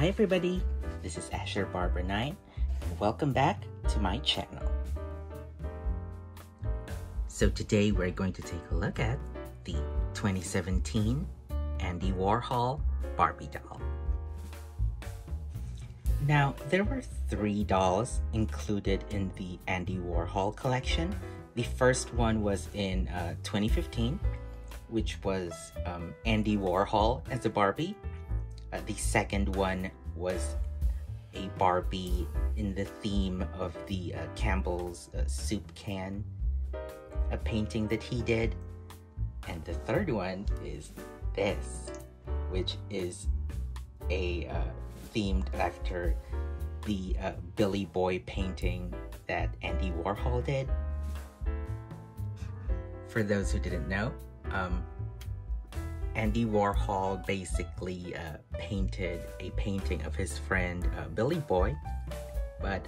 Hi everybody, this is Asher Barber 9 and welcome back to my channel. So today we're going to take a look at the 2017 Andy Warhol Barbie doll. Now there were 3 dolls included in the Andy Warhol collection. The first one was in 2015, which was Andy Warhol as a Barbie. The second one was a Barbie in the theme of the Campbell's soup can, a painting that he did. And the third one is this, which is a themed after the Billy Boy painting that Andy Warhol did. For those who didn't know, Andy Warhol basically painted a painting of his friend Billy Boy, but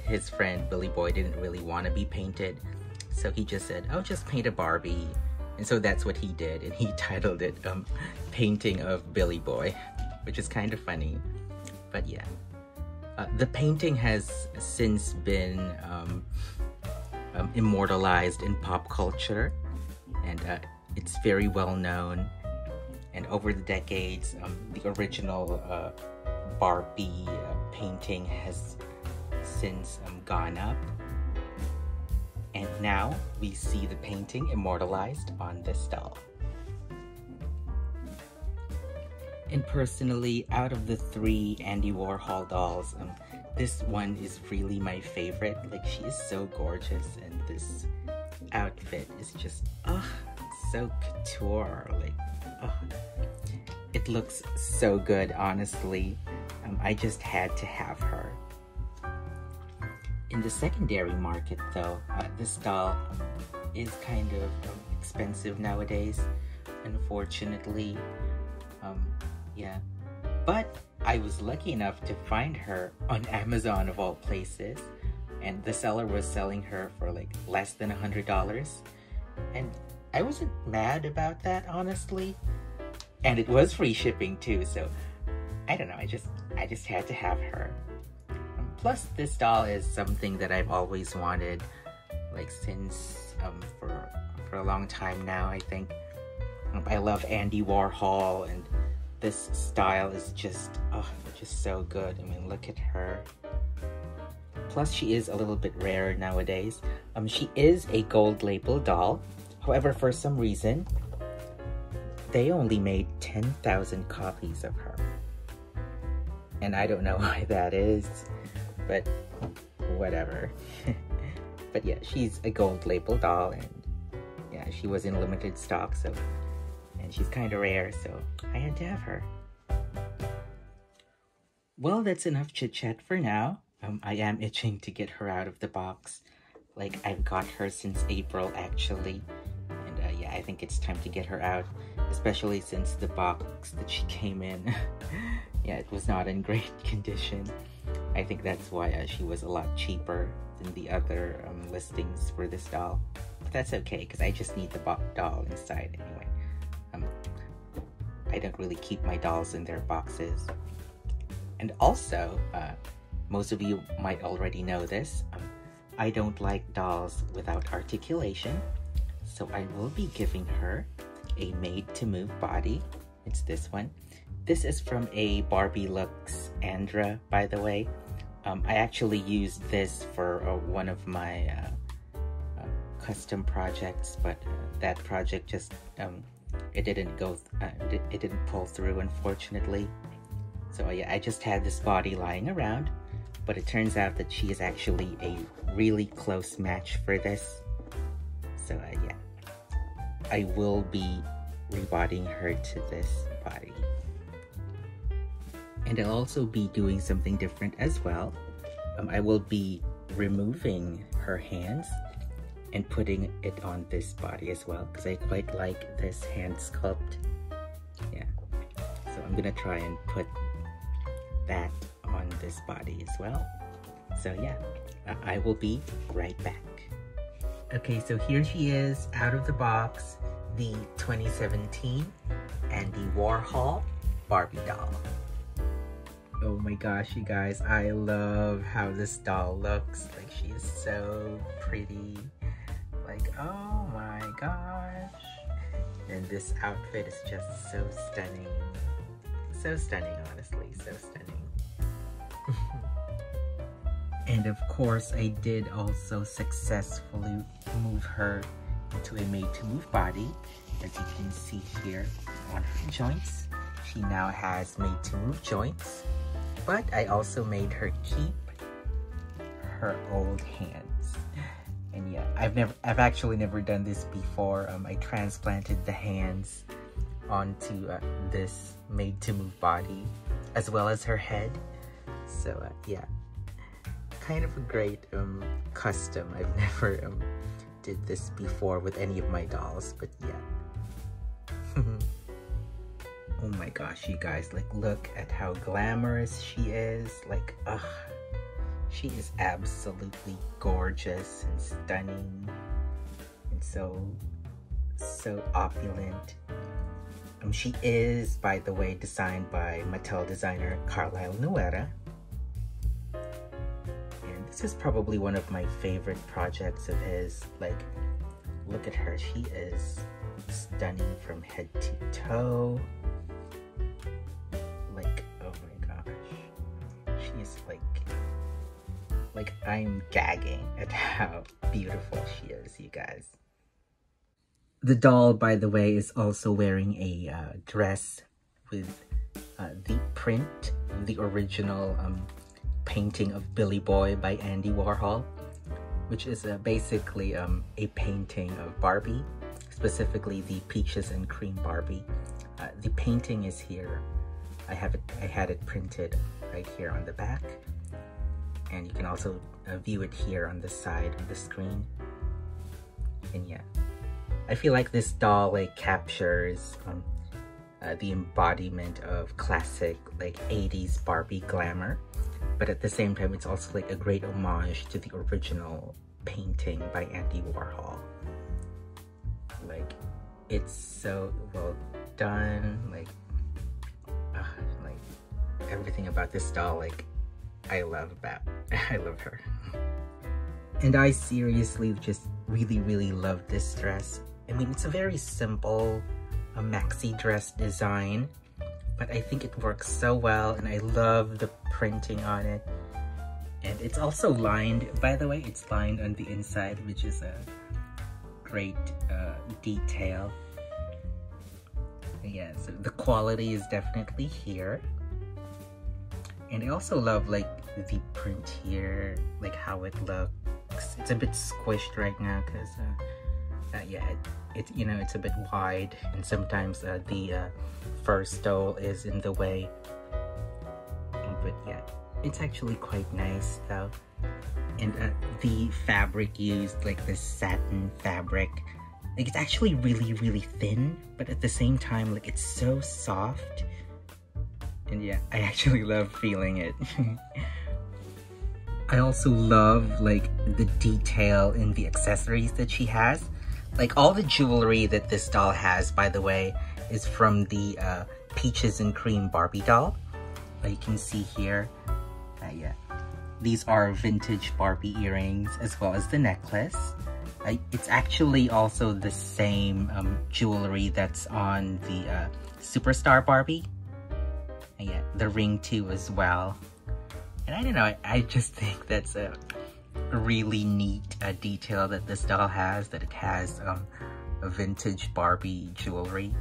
his friend Billy Boy didn't really want to be painted, so he just said, "Oh, just paint a Barbie," and so that's what he did, and he titled it Painting of Billy Boy, which is kind of funny. But yeah, the painting has since been immortalized in pop culture, and it's very well known, and over the decades, the original Barbie painting has since gone up, and now we see the painting immortalized on this doll. And personally, out of the 3 Andy Warhol dolls, this one is really my favorite. Like, she is so gorgeous, and this outfit is just, so couture. Like, it looks so good, honestly. I just had to have her. In the secondary market though, this doll is kind of expensive nowadays, unfortunately. Yeah, but I was lucky enough to find her on Amazon of all places, and the seller was selling her for like less than $100, and I wasn't mad about that, honestly. And it was free shipping too, so I don't know, I just had to have her. Plus, this doll is something that I've always wanted, like since for a long time now, I think. I love Andy Warhol, and this style is just so good. I mean, look at her. Plus, she is a little bit rare nowadays. She is a gold label doll. However, for some reason, they only made 10,000 copies of her. And I don't know why that is, but whatever. But yeah, she's a gold label doll, and yeah, she was in limited stock, so, and she's kind of rare, so I had to have her. Well, that's enough chit-chat for now. I am itching to get her out of the box. Like, I've got her since April, actually. And yeah, I think it's time to get her out, especially since the box that she came in, yeah, it was not in great condition. I think that's why she was a lot cheaper than the other listings for this doll. But that's okay, because I just need the doll inside anyway. I don't really keep my dolls in their boxes. And also, most of you might already know this, I don't like dolls without articulation, so I will be giving her a made-to-move body. It's this one. This is from a Barbie Lux Andra, by the way. I actually used this for one of my custom projects, but that project just it didn't pull through, unfortunately. So yeah, I just had this body lying around, but it turns out that she is actually a really close match for this. So yeah, I will be rebodying her to this body. And I'll also be doing something different as well. I will be removing her hands and putting it on this body as well, because I quite like this hand sculpt. Yeah, so I'm gonna try and put that on this body as well. So yeah, I will be right back. Okay, so here she is out of the box, the 2017 Andy Warhol Barbie doll. Oh my gosh, you guys, I love how this doll looks. Like, she is so pretty. Like, oh my gosh. And this outfit is just so stunning. So stunning, honestly, so stunning. And of course, I did also successfully move her into a made-to-move body. As you can see here on her joints, she now has made-to-move joints. But I also made her keep her old hands. And yeah, I've actually never done this before. I transplanted the hands onto this made-to-move body, as well as her head. So yeah, kind of a great custom. I've never did this before with any of my dolls, but yeah. Oh my gosh, you guys, like, look at how glamorous she is. Like, ugh, she is absolutely gorgeous and stunning and so opulent. She is, by the way, designed by Mattel designer Carlisle Nuera. And this is probably one of my favorite projects of his. Like, look at her, she is stunning from head to toe. Like, oh my gosh, she is like I'm gagging at how beautiful she is, you guys. The doll, by the way, is also wearing a dress with the print of the original painting of Billy Boy by Andy Warhol, which is basically a painting of Barbie, specifically the Peaches and Cream Barbie. The painting is here. I had it printed right here on the back, and you can also view it here on the side of the screen. And yeah, I feel like this doll like captures the embodiment of classic like 80s Barbie glamour, but at the same time it's also like a great homage to the original painting by Andy Warhol. Like, it's so well done. Like everything about this doll, like, I love her. And I seriously just really love this dress. I mean, it's a very simple maxi dress design, but I think it works so well, and I love the printing on it. And it's also lined, by the way, it's lined on the inside, which is a great detail. Yeah, so the quality is definitely here. And I also love like the print here, like how it looks. It's a bit squished right now because yeah, it's a bit wide, and sometimes the first doll is in the way. But yeah, it's actually quite nice though. And the fabric used, like the satin fabric, like it's actually really thin, but at the same time, like it's so soft. And yeah, I actually love feeling it. I also love like the detail in the accessories that she has. Like, all the jewelry that this doll has, by the way, is from the Peaches and Cream Barbie doll. You can see here, yeah, these are vintage Barbie earrings as well as the necklace. It's actually also the same jewelry that's on the Superstar Barbie. Yeah, the ring too as well. And I don't know, I just think that's a really neat detail that this doll has, that it has a vintage Barbie jewelry.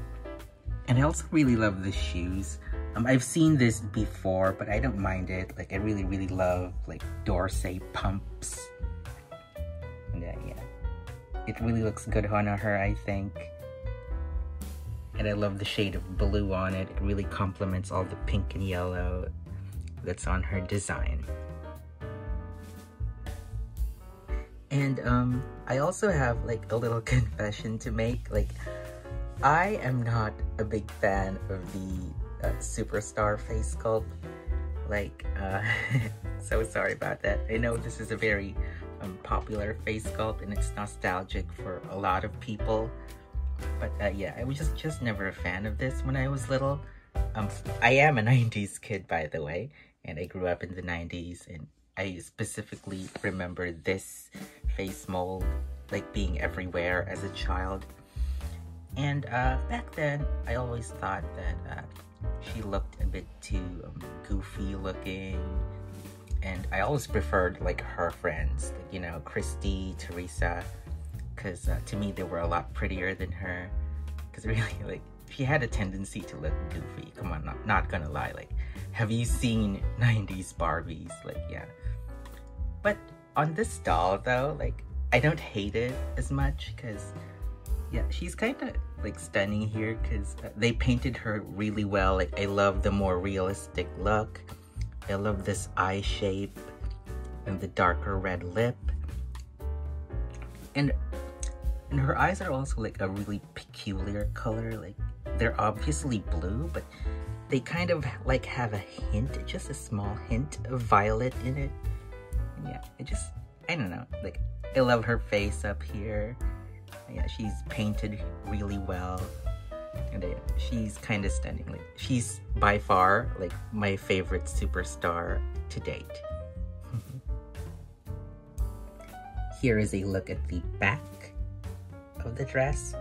And I also really love the shoes. I've seen this before, but I don't mind it. Like, I really love like Dorsey pumps. And yeah, it really looks good on her, I think. And I love the shade of blue on it. It really complements all the pink and yellow that's on her design. And I also have like a little confession to make. Like, I am not a big fan of the Superstar face sculpt. Like, so sorry about that. I know this is a very popular face sculpt and it's nostalgic for a lot of people. But yeah, I was just never a fan of this when I was little. I am a 90s kid, by the way. and I grew up in the 90s, and I specifically remember this face mold like being everywhere as a child. And back then, I always thought that she looked a bit too goofy looking, and I always preferred like her friends, like, you know, Christy, Teresa, because to me they were a lot prettier than her. Because really, like, she had a tendency to look goofy. Come on, not gonna lie. Like, have you seen 90s Barbies? Like, yeah. But on this doll though, like, I don't hate it as much because, yeah, she's kind of like stunning here because they painted her really well. Like, I love the more realistic look. I love this eye shape and the darker red lip. And her eyes are also like a really peculiar color. Like, they're obviously blue, but they kind of like have a hint, just a small hint of violet in it. And yeah, I don't know, like, I love her face up here. Yeah, she's painted really well, and she's kind of stunning. Like, she's by far like my favorite superstar to date. Here is a look at the back of the dress,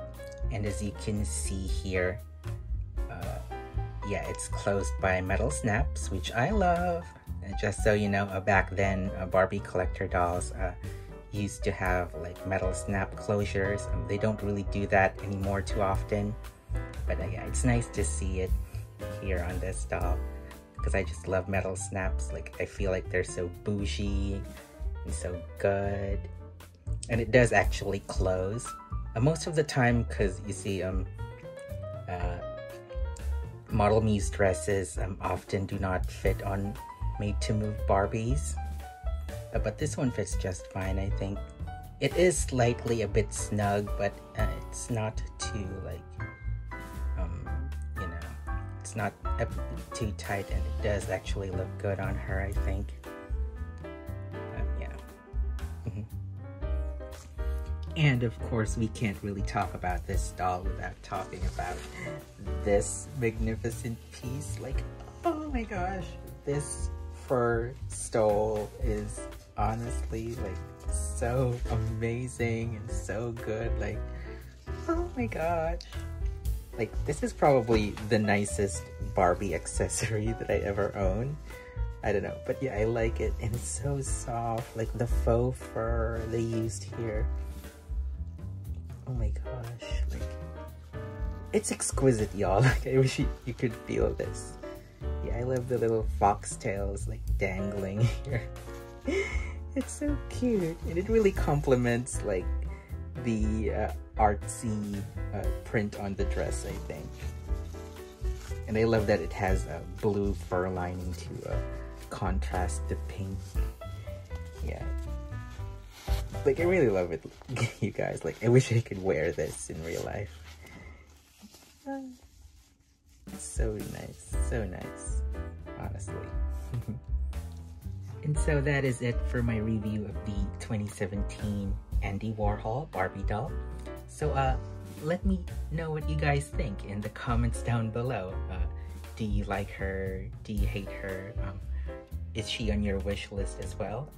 and as you can see here, yeah, it's closed by metal snaps, which I love. And just so you know, back then, Barbie collector dolls used to have like metal snap closures. They don't really do that anymore too often, but yeah, it's nice to see it here on this doll because I just love metal snaps. Like, I feel like they're so bougie and so good, and it does actually close most of the time, because you see Model Muse dresses often do not fit on made-to-move Barbies. But this one fits just fine, I think. It is slightly a bit snug, but it's not too, like, you know, it's not too tight, and it does actually look good on her, I think. Yeah. And of course, we can't really talk about this doll without talking about this magnificent piece. Like, oh my gosh, this fur stole is honestly like so amazing and so good. Like, oh my gosh, like, this is probably the nicest Barbie accessory that I ever owned. I don't know, but yeah, I like it, and it's so soft, like the faux fur they used here. Oh my gosh, like, it's exquisite, y'all. Like, I wish you could feel this. Yeah, I love the little foxtails like dangling here. It's so cute, and it really complements like the artsy print on the dress, I think. And I love that it has a blue fur lining to contrast the pink. Yeah, like, I really love it, you guys. Like, I wish I could wear this in real life. So nice, honestly. And so that is it for my review of the 2017 Andy Warhol Barbie doll. So let me know what you guys think in the comments down below. Do you like her? Do you hate her? Is she on your wish list as well?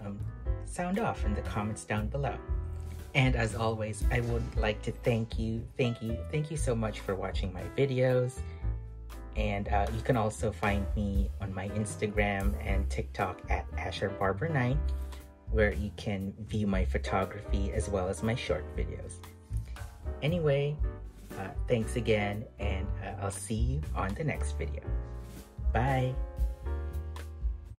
Sound off in the comments down below. And as always, I would like to thank you so much for watching my videos. And you can also find me on my Instagram and TikTok at AsherBarber9, where you can view my photography as well as my short videos. Anyway, thanks again, and I'll see you on the next video. Bye!